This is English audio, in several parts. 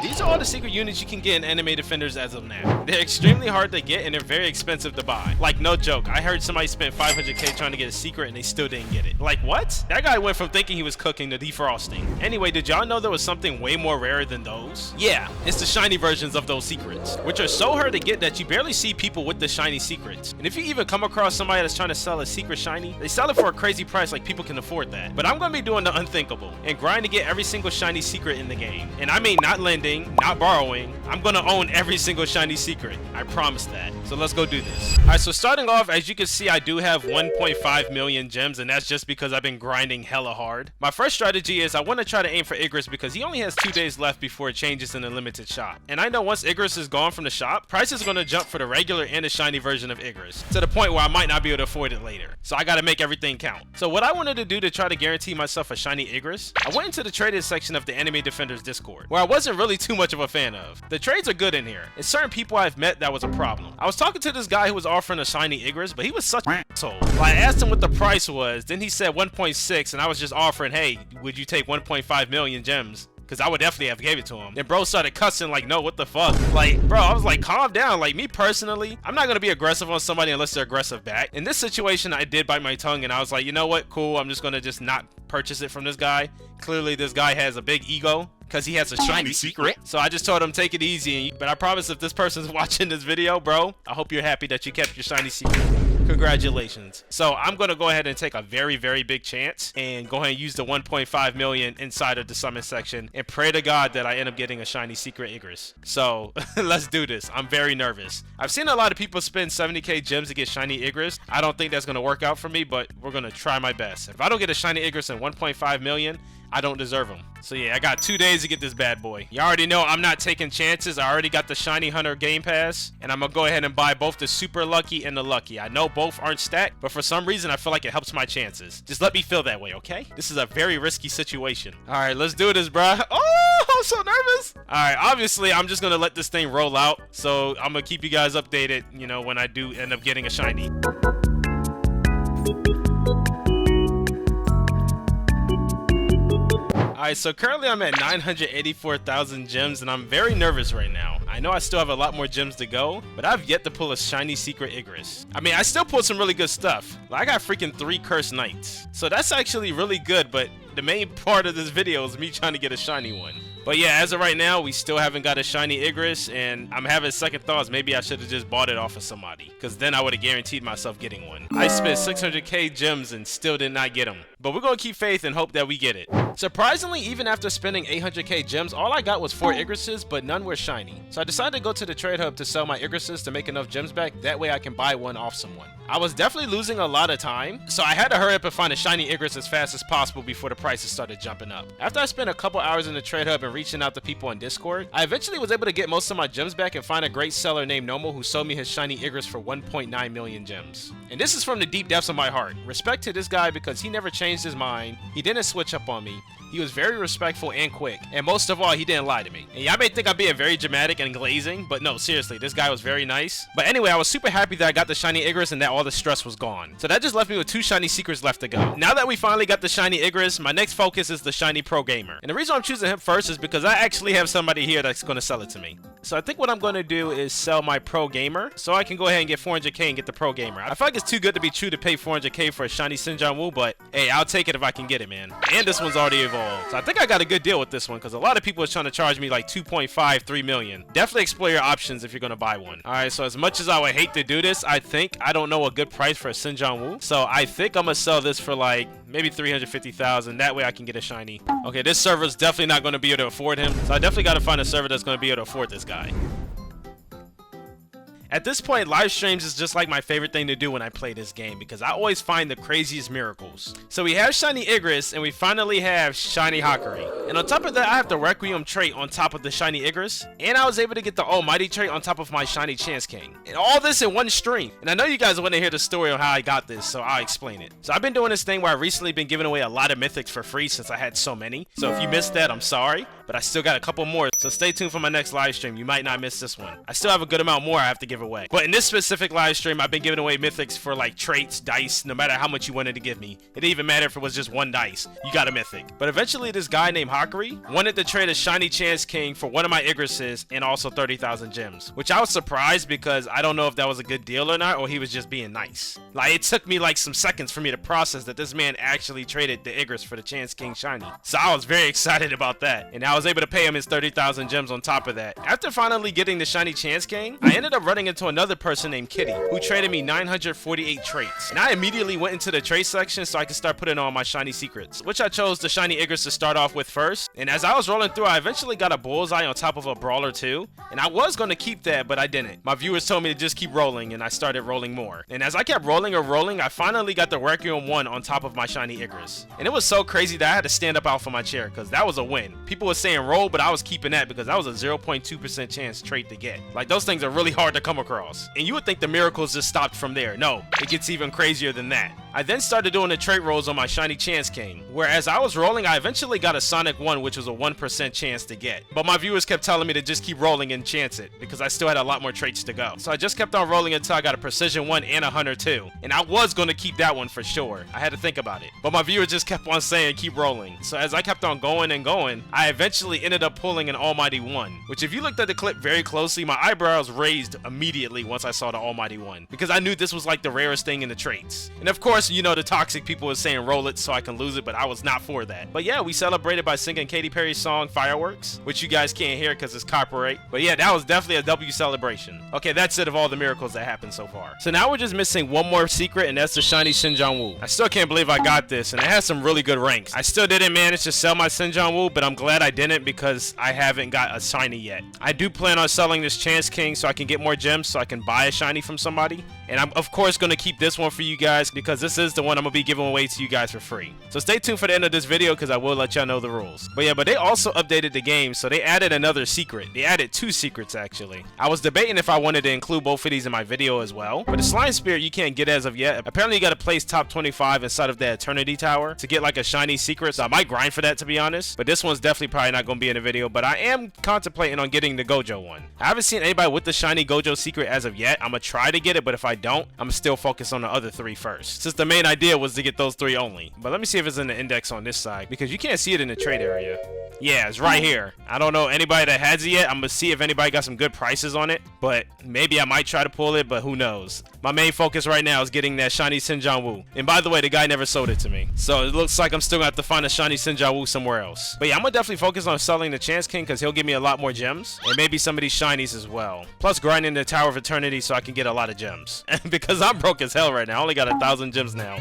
These are all the secret units you can get in Anime Defenders as of now. They're extremely hard to get and they're very expensive to buy. Like, no joke, I heard somebody spent 500k trying to get a secret and they still didn't get it. Like, what? That guy went from thinking he was cooking to defrosting. Anyway, did y'all know there was something way more rare than those? Yeah, it's the shiny versions of those secrets, which are so hard to get that you barely see people with the shiny secrets. And if you even come across somebody that's trying to sell a secret shiny, they sell it for a crazy price like people can afford that. But I'm gonna be doing the unthinkable and grind to get every single shiny secret in the game. And I mean not lending, not borrowing. I'm gonna own every single shiny secret. I promise that. So let's go do this. Alright, so starting off, as you can see, I do have 1.5 million gems, and that's just because I've been grinding hella hard. My first strategy is I want to try to aim for Igis because he only has 2 days left before it changes in the limited shop. And I know once Igis is gone from the shop, prices are gonna jump for the regular and the shiny version of Igis, to the point where I might not be able to afford it later. So I gotta make everything count. So what I wanted to do to try to guarantee myself a shiny Igis, I went into the traded section of the Anime Defenders Discord, where I wasn't really too much of a fan of. The trades are good in here. It's certain people I've met that was a problem. I was talking to this guy who was offering a shiny Igis, but he was such an asshole. I asked him what the price was, then he said 1.6, and I was just offering, hey, would you take 1.5 million gems? Because I would definitely have gave it to him. Then bro started cussing like, no, what the fuck? Like, bro, I was like, calm down. Like, me personally, I'm not going to be aggressive on somebody unless they're aggressive back. In this situation, I did bite my tongue and I was like, you know what? Cool. I'm just going to just not purchase it from this guy. Clearly, this guy has a big ego because he has a shiny secret. So I just told him, take it easy. But I promise if this person's watching this video, bro, I hope you're happy that you kept your shiny secret. Congratulations. So I'm going to go ahead and take a very, very big chance and go ahead and use the 1.5 million inside of the summon section and pray to God that I end up getting a shiny secret Igis. So let's do this. I'm very nervous. I've seen a lot of people spend 70k gems to get shiny Igis. I don't think that's going to work out for me, but we're going to try my best. If I don't get a shiny Igis in 1.5 million, I don't deserve them. So yeah, I got 2 days to get this bad boy. You already know I'm not taking chances. I already got the Shiny Hunter Game Pass, and I'm gonna go ahead and buy both the Super Lucky and the Lucky. I know both aren't stacked, but for some reason I feel like it helps my chances. Just let me feel that way, okay? This is a very risky situation. All right, let's do this, bruh. Oh, I'm so nervous. All right, obviously I'm just gonna let this thing roll out. So I'm gonna keep you guys updated, you know, when I do end up getting a shiny. Alright, so currently I'm at 984,000 gems and I'm very nervous right now. I know I still have a lot more gems to go, but I've yet to pull a shiny secret Igis. I mean, I still pulled some really good stuff. Like, I got freaking 3 cursed knights. So that's actually really good, but the main part of this video is me trying to get a shiny one. But yeah, as of right now, we still haven't got a shiny Igis, and I'm having second thoughts. Maybe I should have just bought it off of somebody, because then I would have guaranteed myself getting one. I spent 600k gems and still did not get them. But we're going to keep faith and hope that we get it. Surprisingly, even after spending 800k gems, all I got was 4 Igises, but none were shiny. So I decided to go to the trade hub to sell my Igises to make enough gems back. That way I can buy one off someone. I was definitely losing a lot of time, so I had to hurry up and find a shiny Igis as fast as possible before the prices started jumping up. After I spent a couple hours in the trade hub and reaching out to people on Discord, I eventually was able to get most of my gems back and find a great seller named Nomo who sold me his shiny Igis for 1.9 million gems. And this is from the deep depths of my heart. Respect to this guy because he never changed his mind, he didn't switch up on me, he was very respectful and quick, and most of all, he didn't lie to me. And y'all may think I'm being very dramatic and glazing, but no, seriously, this guy was very nice. But anyway, I was super happy that I got the shiny Igis and that all the stress was gone. So that just left me with 2 shiny secrets left to go. Now that we finally got the shiny Igis, my next focus is the shiny Pro Gamer. And the reason I'm choosing him first is because I actually have somebody here that's going to sell it to me. So I think what I'm going to do is sell my Pro Gamer so I can go ahead and get 400k and get the Pro Gamer. I feel like it's too good to be true to pay 400k for a shiny Shinjang Wu, but hey, I'll take it if I can get it, man. And this one's already evolved. So I think I got a good deal with this one because a lot of people are trying to charge me like 2.5, 3 million. Definitely explore your options if you're going to buy one. All right, so as much as I would hate to do this, I don't know a good price for a Shinjang Wu. So I think I'm going to sell this for like maybe 350,000. That way I can get a shiny. Okay, this server's definitely not going to be able to afford him. So I definitely got to find a server that's going to be able to afford this guy. At this point, live streams is just like my favorite thing to do when I play this game because I always find the craziest miracles. So we have shiny Igis and we finally have shiny Hakari. And on top of that, I have the Requiem trait on top of the shiny Igis. And I was able to get the Almighty trait on top of my shiny Chance King. And all this in one stream. And I know you guys want to hear the story on how I got this, so I'll explain it. So I've been doing this thing where I've recently been giving away a lot of mythics for free since I had so many. So if you missed that, I'm sorry. but I still got a couple more, so stay tuned for my next live stream. You might not miss this one. I still have a good amount more I have to give away. But in this specific live stream, I've been giving away mythics for like traits, dice, no matter how much you wanted to give me. It didn't even matter if it was just one dice. You got a mythic. But eventually this guy named Hakari wanted to trade a shiny Chance King for one of my Igrises and also 30,000 gems, which I was surprised because I don't know if that was a good deal or not, or he was just being nice. Like, it took me like some seconds for me to process that this man actually traded the Igris for the Chance King shiny. So I was very excited about that, and I was able to pay him his 30,000 gems on top of that. After finally getting the shiny Chance King, I ended up running into another person named Kitty, who traded me 948 traits, and I immediately went into the trait section so I could start putting on my shiny secrets, which I chose the shiny Igris to start off with first. And as I was rolling through, I eventually got a bullseye on top of a brawler too, and I was going to keep that, but I didn't. My viewers told me to just keep rolling, and I started rolling more. And as I kept rolling, I finally got the Requiem 1 on top of my shiny Igris. And it was so crazy that I had to stand up out from my chair because that was a win. People were saying roll, but I was keeping that because that was a 0.2% chance trait to get. Like, those things are really hard to come across. And you would think the miracles just stopped from there. No, it gets even crazier than that. I then started doing the trait rolls on my shiny Chance King, where as I was rolling, I eventually got a Sonic 1, which was a 1% chance to get. But my viewers kept telling me to just keep rolling and chance it, because I still had a lot more traits to go. So I just kept on rolling until I got a Precision 1 and a Hunter 2. And I was going to keep that one for sure. I had to think about it. But my viewers just kept on saying keep rolling. So as I kept on going and going, I eventually ended up pulling an Almighty 1, which if you looked at the clip very closely, my eyebrows raised immediately once I saw the Almighty 1, because I knew this was like the rarest thing in the traits. And of course, you know, the toxic people were saying roll it so I can lose it, but I was not for that. But yeah, we celebrated by singing Katy Perry's song Fireworks, which you guys can't hear because it's copyright. But yeah, that was definitely a W celebration. Okay, that's it of all the miracles that happened so far. So now we're just missing one more secret, and that's the shiny Shinjang Wu. I still can't believe I got this, and it has some really good ranks. I still didn't manage to sell my Shinjang Wu, but I'm glad I didn't because I haven't got a shiny yet. I do plan on selling this Chance King so I can get more gems so I can buy a shiny from somebody. And I'm of course going to keep this one for you guys because this is the one I'm going to be giving away to you guys for free. So stay tuned for the end of this video because I will let y'all know the rules. But yeah, but they also updated the game, so they added another secret. They added 2 secrets actually. I was debating if I wanted to include both of these in my video as well, but the Slime Spirit you can't get as of yet. Apparently you got to place top 25 inside of the Eternity Tower to get like a shiny secret, so I might grind for that to be honest. But this one's definitely probably not going to be in the video, but I am contemplating on getting the Gojo one. I haven't seen anybody with the shiny Gojo secret as of yet. I'm going to try to get it, but if I don't, I'm still focused on the other 3 first, since the main idea was to get those 3 only. But let me see if it's in the index on this side, because you can't see it in the trade area. Yeah, it's right here. I don't know anybody that has it yet. I'm gonna see if anybody got some good prices on it, but maybe I might try to pull it, but who knows. My main focus right now is getting that shiny Shinjang Wu. And by the way, the guy never sold it to me, so it looks like I'm still gonna have to find a shiny Shinjang Wu somewhere else. But yeah, I'm gonna definitely focus on selling the Chance King because he'll give me a lot more gems, and maybe some of these shinies as well. Plus grinding the Tower of Eternity so I can get a lot of gems. Because I'm broke as hell right now. I only got 1,000 gems now.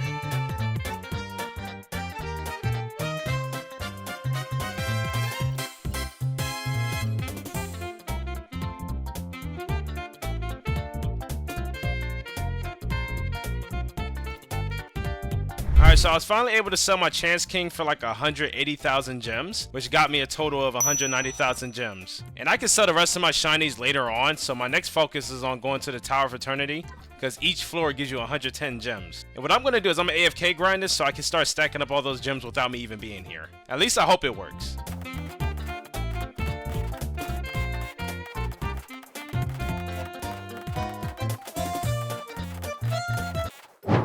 Alright, so I was finally able to sell my Chance King for like 180,000 gems, which got me a total of 190,000 gems. And I can sell the rest of my shinies later on, so my next focus is on going to the Tower of Eternity, because each floor gives you 110 gems. And what I'm going to do is I'm going to AFK grind this so I can start stacking up all those gems without me even being here. At least I hope it works.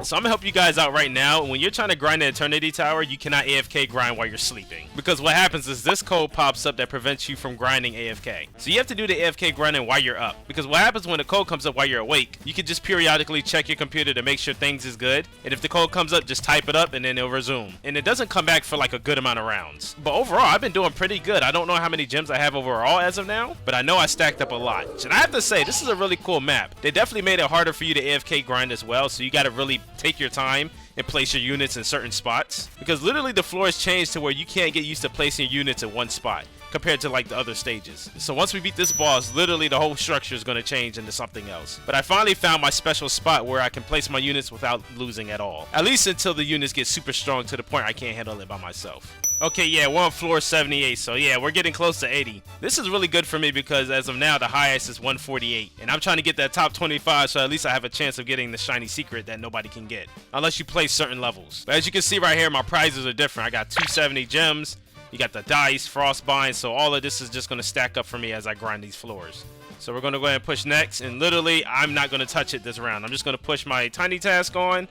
So I'm gonna help you guys out right now. When you're trying to grind the Eternity Tower, you cannot AFK grind while you're sleeping, because what happens is this code pops up that prevents you from grinding AFK. So you have to do the AFK grinding while you're up, because what happens when the code comes up while you're awake, you can just periodically check your computer to make sure things is good, and if the code comes up, just type it up and then it'll resume, and it doesn't come back for like a good amount of rounds. But overall, I've been doing pretty good. I don't know how many gems I have overall as of now, but I know I stacked up a lot. And I have to say, this is a really cool map. They definitely made it harder for you to AFK grind as well, so you gotta really take your time and place your units in certain spots, because literally the floor has changed to where you can't get used to placing your units in one spot compared to like the other stages. So once we beat this boss, literally the whole structure is going to change into something else. But I finally found my special spot where I can place my units without losing at all, at least until the units get super strong to the point I can't handle it by myself. Okay, yeah, we're on floor 78, so yeah, we're getting close to 80. This is really good for me because as of now, the highest is 148. And I'm trying to get that top 25, so at least I have a chance of getting the shiny secret that nobody can get, unless you play certain levels. But as you can see right here, my prizes are different. I got 270 gems, You got the dice, frostbind, so all of this is just going to stack up for me as I grind these floors. So we're going to go ahead and push next, and literally, I'm not going to touch it this round. I'm just going to push my tiny task on,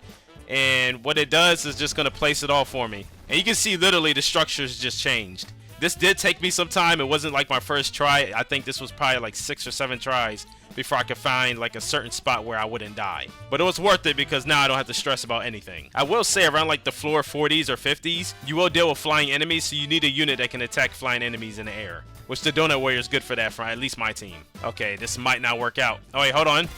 and what it does is just going to place it all for me. And you can see literally the structure's just changed. This did take me some time. It wasn't like my first try. I think this was probably like 6 or 7 tries before I could find like a certain spot where I wouldn't die. But it was worth it because now I don't have to stress about anything. I will say around like the floor 40s or 50s, you will deal with flying enemies, so you need a unit that can attack flying enemies in the air. Which the Donut Warrior is good for that, for at least my team. Okay, this might not work out. Oh wait, hold on.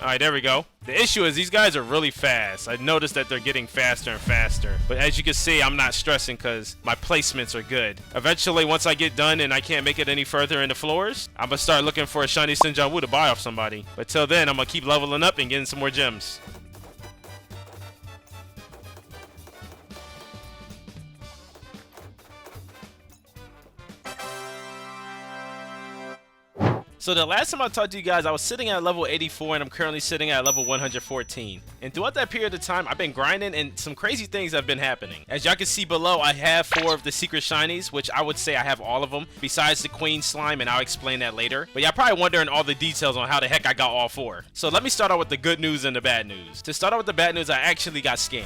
Alright, there we go. The issue is these guys are really fast. I noticed that they're getting faster and faster. But as you can see, I'm not stressing because my placements are good. Eventually, once I get done and I can't make it any further in the floors, I'm going to start looking for a shiny Shinjang Wu to buy off somebody. But till then, I'm going to keep leveling up and getting some more gems. So the last time I talked to you guys, I was sitting at level 84 and I'm currently sitting at level 114. And throughout that period of time, I've been grinding and some crazy things have been happening. As y'all can see below, I have 4 of the secret shinies, which I would say I have all of them, besides the queen slime, and I'll explain that later. But y'all probably wondering all the details on how the heck I got all 4. So let me start out with the good news and the bad news. To start out with the bad news, I actually got scammed.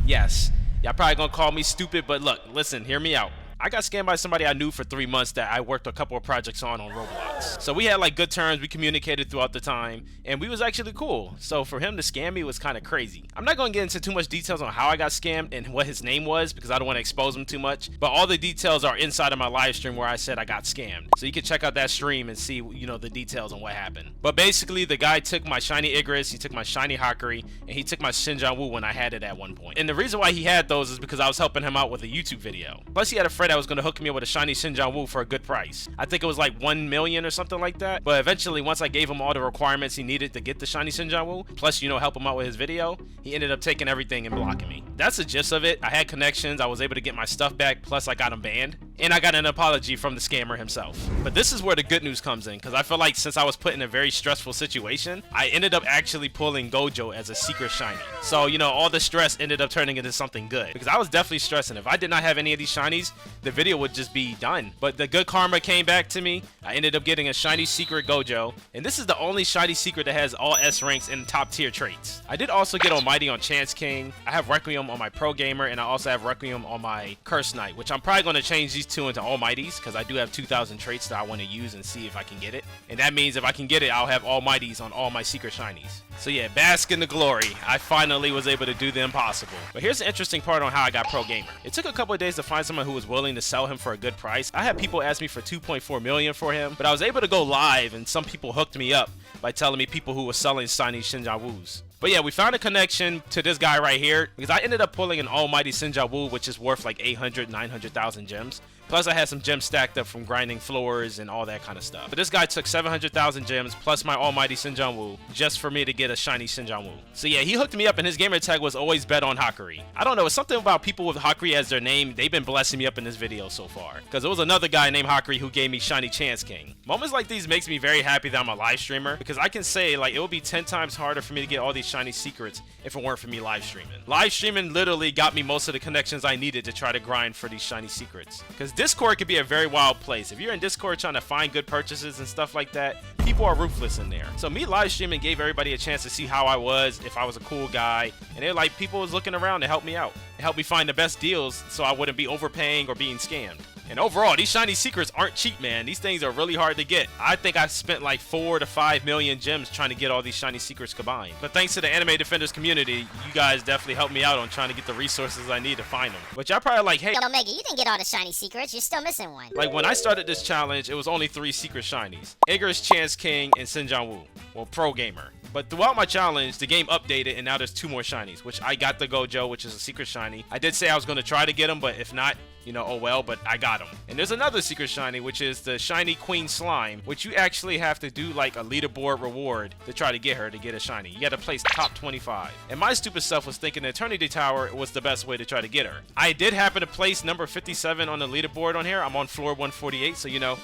Yes, y'all probably gonna call me stupid, but look, listen, hear me out. I got scammed by somebody I knew for 3 months that I worked a couple of projects on Roblox. So we had like good terms, we communicated throughout the time, and we was actually cool. So for him to scam me was kind of crazy. I'm not going to get into too much details on how I got scammed and what his name was because I don't want to expose him too much. But all the details are inside of my live stream where I said I got scammed. So you can check out that stream and see, you know, the details on what happened. But basically the guy took my shiny Igis, he took my shiny Hakari, and he took my Shinjang Wu when I had it at one point. And the reason why he had those is because I was helping him out with a YouTube video. Plus he had a friend that was going to hook me up with a shiny Shinjang Wu for a good price. I think it was like 1 million or something like that. But eventually, once I gave him all the requirements he needed to get the shiny Shinjang Wu, plus, you know, help him out with his video, he ended up taking everything and blocking me. That's the gist of it. I had connections, I was able to get my stuff back, plus I got him banned. And I got an apology from the scammer himself. But this is where the good news comes in, because I feel like since I was put in a very stressful situation, I ended up actually pulling Gojo as a secret shiny. So, you know, all the stress ended up turning into something good. Because I was definitely stressing. If I did not have any of these shinies, the video would just be done. But the good karma came back to me. I ended up getting a shiny secret Gojo. And this is the only shiny secret that has all S ranks and top tier traits. I did also get Almighty on Chance King. I have Requiem on my Pro Gamer, and I also have Requiem on my Curse Knight, which I'm probably going to change these two into Almighties because I do have 2,000 traits that I want to use and see if I can get it. And that means if I can get it, I'll have Almighties on all my secret shinies. So yeah, bask in the glory. I finally was able to do the impossible. But here's the interesting part on how I got Pro Gamer. It took a couple of days to find someone who was willing to sell him for a good price. I had people ask me for 2.4 million for him, but I was able to go live and some people hooked me up by telling me people who were selling shiny Shinjang Wus. But yeah, we found a connection to this guy right here because I ended up pulling an almighty Shinjang Wu, which is worth like 800, 900,000 gems. Plus I had some gems stacked up from grinding floors and all that kind of stuff. But this guy took 700,000 gems plus my almighty Shinjang Wu just for me to get a shiny Shinjang Wu. So yeah, he hooked me up and his gamer tag was always bet on Hakari. I don't know, it's something about people with Hakari as their name. They've been blessing me up in this video so far. Because there was another guy named Hakari who gave me shiny Chance King. Moments like these makes me very happy that I'm a live streamer because I can say like it would be 10 times harder for me to get all these shiny secrets if it weren't for me live streaming. Live streaming literally got me most of the connections I needed to try to grind for these shiny secrets. Because Discord could be a very wild place. If you're in Discord trying to find good purchases and stuff like that, people are ruthless in there. So me live streaming gave everybody a chance to see how I was, if I was a cool guy, and they're like, people was looking around to help me out. It helped me find the best deals so I wouldn't be overpaying or being scammed. And overall, these shiny secrets aren't cheap, man. These things are really hard to get. I think I spent like 4 to 5 million gems trying to get all these shiny secrets combined. But thanks to the Anime Defenders community, you guys definitely helped me out on trying to get the resources I need to find them. But y'all probably like, hey, Yo, Mega, you didn't get all the shiny secrets. You're still missing one. like when I started this challenge, it was only 3 secret shinies. Igis, Chance King, and Shinjang Wu. Well, Pro Gamer. But throughout my challenge, the game updated and now there's 2 more shinies, which I got the Gojo, which is a secret shiny. I did say I was going to try to get them, but if not, you know, oh well, but I got them. And there's another secret shiny, which is the shiny Queen Slime, which you actually have to do like a leaderboard reward to try to get her to get a shiny. You got to place top 25. And my stupid self was thinking the Eternity Tower was the best way to try to get her. I did happen to place number 57 on the leaderboard on here. I'm on floor 148, so you know,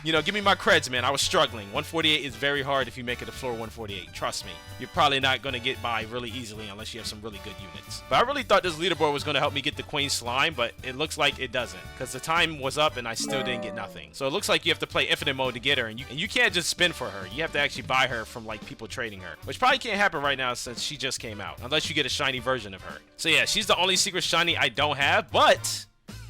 You know, give me my creds, man. I was struggling. 148 is very hard if you make it to floor 148. Trust me. You're probably not going to get by really easily unless you have some really good units. But I really thought this leaderboard was going to help me get the Queen Slime, but it looks like it doesn't. Because the time was up and I still didn't get nothing. So it looks like you have to play infinite mode to get her. And you can't just spin for her. You have to actually buy her from like people trading her. Which probably can't happen right now since she just came out. Unless you get a shiny version of her. So yeah, she's the only secret shiny I don't have. But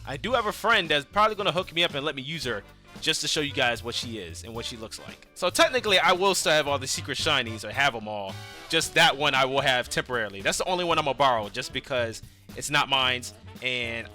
I do have a friend that's probably going to hook me up and let me use her just to show you guys what she is and what she looks like. So technically, I will still have all the secret shinies or have them all. Just that one I will have temporarily. That's the only one I'm going to borrow just because it's not mine. And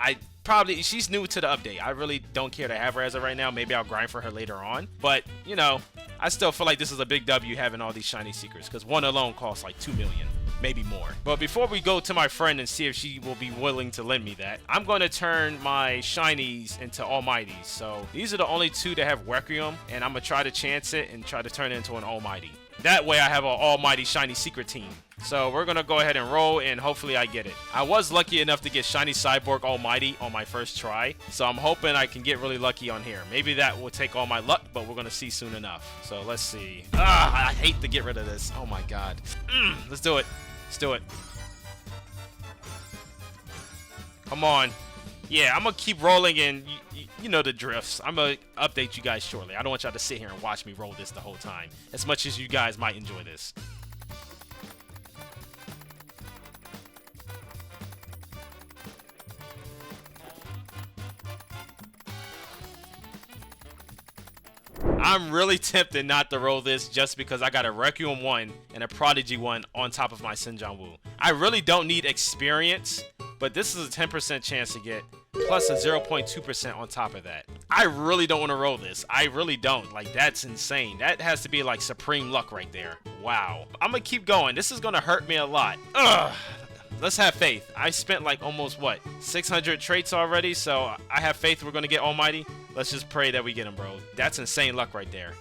she's new to the update. I really don't care to have her as of right now. Maybe I'll grind for her later on. But, you know, I still feel like this is a big W having all these shiny secrets because one alone costs like 2 million. Maybe more. But before we go to my friend and see if she will be willing to lend me that, I'm going to turn my shinies into almighties. So these are the only two that have Requiem, and I'm going to try to chance it and try to turn it into an almighty. That way I have an almighty shiny secret team. So we're going to go ahead and roll, and hopefully I get it. I was lucky enough to get shiny cyborg almighty on my first try, so I'm hoping I can get really lucky on here. Maybe that will take all my luck, but we're going to see soon enough. So let's see. I hate to get rid of this. Oh my god. Let's do it. Let's do it. Come on. Yeah, I'm going to keep rolling, and you know the drifts. I'm going to update you guys shortly. I don't want y'all to sit here and watch me roll this the whole time, as much as you guys might enjoy this. I'm really tempted not to roll this just because I got a Requiem 1 and a Prodigy 1 on top of my Shinjang Wu. I really don't need experience, but this is a 10% chance to get, plus a 0.2% on top of that. I really don't want to roll this. I really don't. Like, that's insane. That has to be like supreme luck right there. Wow. I'm gonna keep going. This is gonna hurt me a lot. Ugh. Let's have faith. I spent like almost, what, 600 traits already, so I have faith we're going to get almighty. Let's just pray that we get him, bro. That's insane luck right there.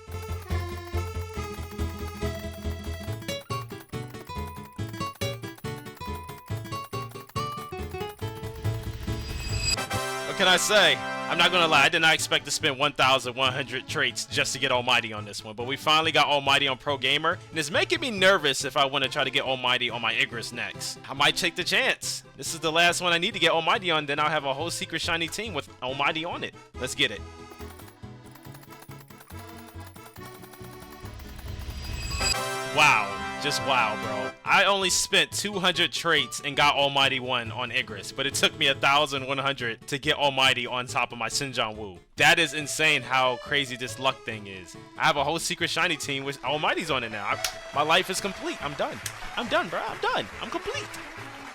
What can I say? I'm not gonna lie, I did not expect to spend 1,100 traits just to get Almighty on this one, but we finally got Almighty on Pro Gamer, and it's making me nervous if I want to try to get Almighty on my Igis next. I might take the chance. This is the last one I need to get Almighty on, then I'll have a whole secret shiny team with Almighty on it. Let's get it. Wow. Just wow, bro. I only spent 200 traits and got Almighty 1 on Igis, but it took me 1,100 to get Almighty on top of my Shinjang Wu. That is insane how crazy this luck thing is. I have a whole secret shiny team with Almighty's on it now. My life is complete. I'm done. I'm done, bro. I'm done. I'm complete.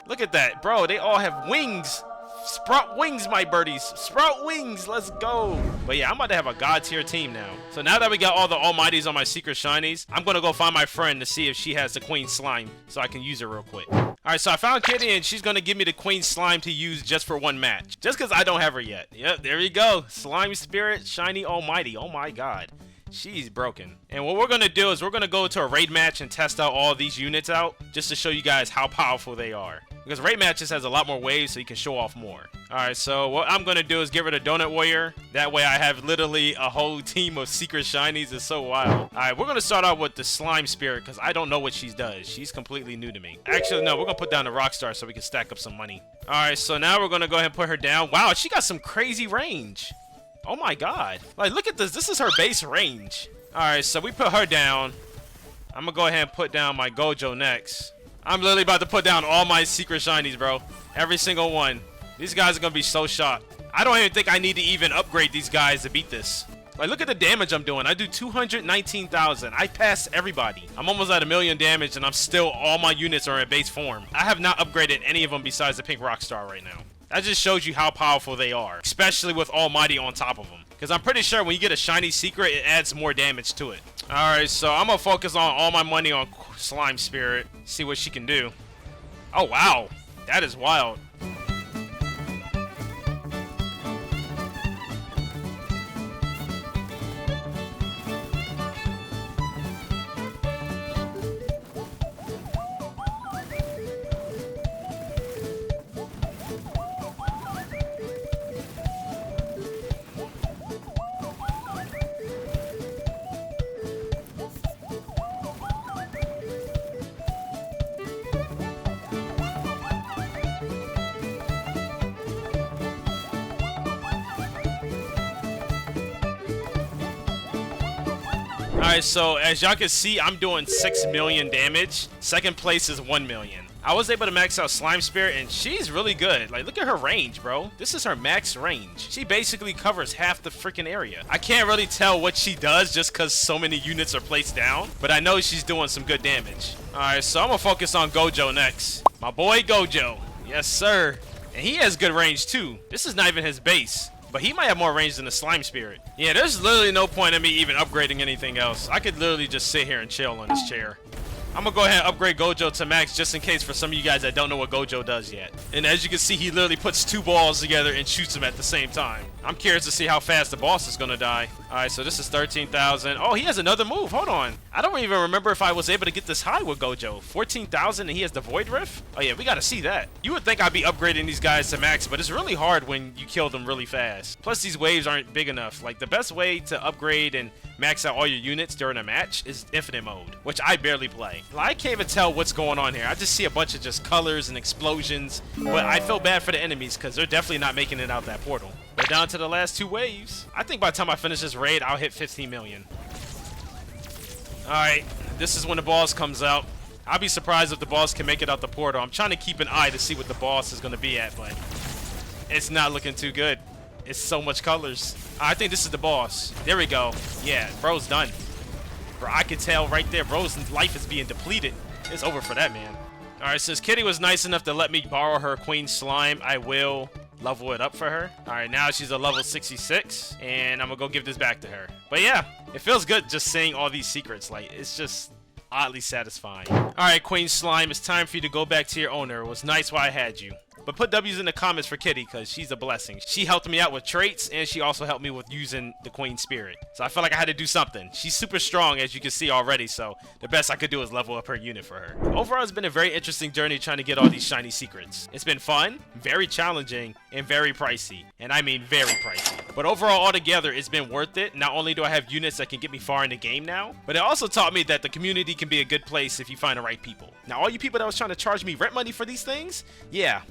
Look at that, bro. They all have wings. Sprout wings, my birdies. Sprout wings. Let's go. But yeah, I'm about to have a god tier team now. So now that we got all the almighties on my secret shinies, I'm going to go find my friend to see if she has the queen slime so I can use her real quick. All right, so I found Kitty and she's going to give me the queen slime to use just for one match. Just because I don't have her yet. Yep, there you go. Slime spirit, shiny almighty. Oh my god. She's broken. And what we're going to do is we're going to go to a raid match and test out all these units out just to show you guys how powerful they are. Because raid matches has a lot more waves so you can show off more. Alright, so what I'm going to do is get rid of Donut Warrior. That way I have literally a whole team of secret shinies. It's so wild. Alright, we're going to start out with the Slime Spirit because I don't know what she does. She's completely new to me. Actually, no, we're going to put down the Rockstar so we can stack up some money. Alright, so now we're going to go ahead and put her down. Wow, she got some crazy range. Oh my god. Like, look at this. This is her base range. Alright, so we put her down. I'm going to go ahead and put down my Gojo next. I'm literally about to put down all my secret shinies, bro. Every single one. These guys are going to be so shocked. I don't even think I need to even upgrade these guys to beat this. Like, look at the damage I'm doing. I do 219,000. I pass everybody. I'm almost at 1,000,000 damage, and I'm still, all my units are in base form. I have not upgraded any of them besides the pink Rockstar right now. That just shows you how powerful they are, especially with Almighty on top of them. Because I'm pretty sure when you get a shiny secret, it adds more damage to it. Alright, so I'm going to focus on all my money on Slime Spirit. See what she can do. Oh, wow. That is wild. Alright, so as y'all can see, I'm doing 6 million damage. Second place is 1 million. I was able to max out Slime Spirit, and she's really good. Like, look at her range, bro. This is her max range. She basically covers half the freaking area. I can't really tell what she does just because so many units are placed down, but I know she's doing some good damage. Alright, so I'm gonna focus on Gojo next. My boy Gojo. Yes, sir. And he has good range, too. This is not even his base, but he might have more range than the Slime Spirit. Yeah, there's literally no point in me even upgrading anything else. I could literally just sit here and chill on this chair. I'm gonna go ahead and upgrade Gojo to max just in case for some of you guys that don't know what Gojo does yet. And as you can see, he literally puts 2 balls together and shoots them at the same time. I'm curious to see how fast the boss is gonna die. Alright, so this is 13,000. Oh, he has another move. Hold on. I don't even remember if I was able to get this high with Gojo. 14,000 and he has the Void Rift? Oh yeah, we gotta see that. You would think I'd be upgrading these guys to max, but it's really hard when you kill them really fast. Plus, these waves aren't big enough. Like, the best way to upgrade and max out all your units during a match is infinite mode, which I barely play. Like, I can't even tell what's going on here. I just see a bunch of just colors and explosions, but I feel bad for the enemies because they're definitely not making it out that portal. We're down to the last 2 waves. I think by the time I finish this raid, I'll hit 15 million. Alright, this is when the boss comes out. I'll be surprised if the boss can make it out the portal. I'm trying to keep an eye to see what the boss is going to be at, but it's not looking too good. It's so much colors. I think this is the boss. There we go. Yeah, bro's done. Bro, I can tell right there, bro's life is being depleted. It's over for that man. Alright, since Kitty was nice enough to let me borrow her Queen Slime, I will level it up for her. Alright, now she's a level 66, and I'm gonna go give this back to her. But yeah, it feels good just seeing all these secrets. Like, it's just oddly satisfying. Alright, Queen Slime, it's time for you to go back to your owner. It was nice while I had you. But put W's in the comments for Kitty, because she's a blessing. She helped me out with traits, and she also helped me with using the Queen Spirit. So I felt like I had to do something. She's super strong, as you can see already, so the best I could do is level up her unit for her. Overall, it's been a very interesting journey trying to get all these shiny secrets. It's been fun, very challenging, and very pricey. And I mean very pricey. But overall, altogether, it's been worth it. Not only do I have units that can get me far in the game now, but it also taught me that the community can be a good place if you find the right people. Now, all you people that was trying to charge me rent money for these things, yeah.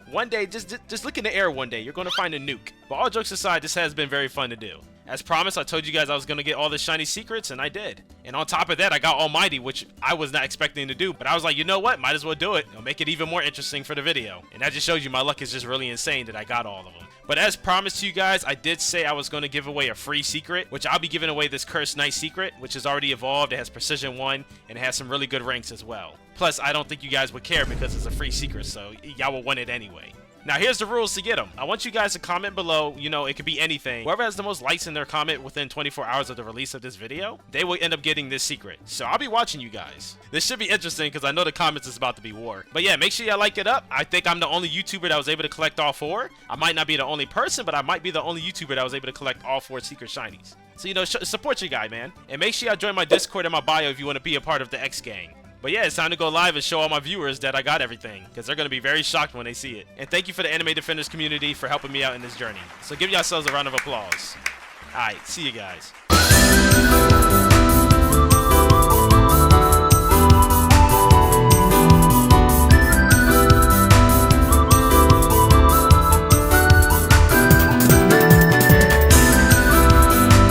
One day, just look in the air one day. You're going to find a nuke. But all jokes aside, this has been very fun to do. As promised, I told you guys I was going to get all the shiny secrets, and I did. And on top of that, I got Almighty, which I was not expecting to do. But I was like, you know what? Might as well do it. It'll make it even more interesting for the video. And that just shows you my luck is just really insane that I got all of them. But as promised to you guys, I did say I was going to give away a free secret, which I'll be giving away this Cursed Knight secret, which is already evolved. It has Precision 1, and it has some really good ranks as well. Plus, I don't think you guys would care because it's a free secret, so y'all will want it anyway. Now, here's the rules to get them. I want you guys to comment below. You know, it could be anything. Whoever has the most likes in their comment within 24 hours of the release of this video, they will end up getting this secret. So I'll be watching you guys. This should be interesting because I know the comments is about to be war. But yeah, make sure y'all like it up. I think I'm the only YouTuber that was able to collect all 4. I might not be the only person, but I might be the only YouTuber that was able to collect all 4 secret shinies. So, you know, support your guy, man. And make sure y'all join my Discord and my bio if you want to be a part of the X Gang. But yeah, it's time to go live and show all my viewers that I got everything, because they're going to be very shocked when they see it. And thank you for the Anime Defenders community for helping me out in this journey. So give yourselves a round of applause. Alright, see you guys.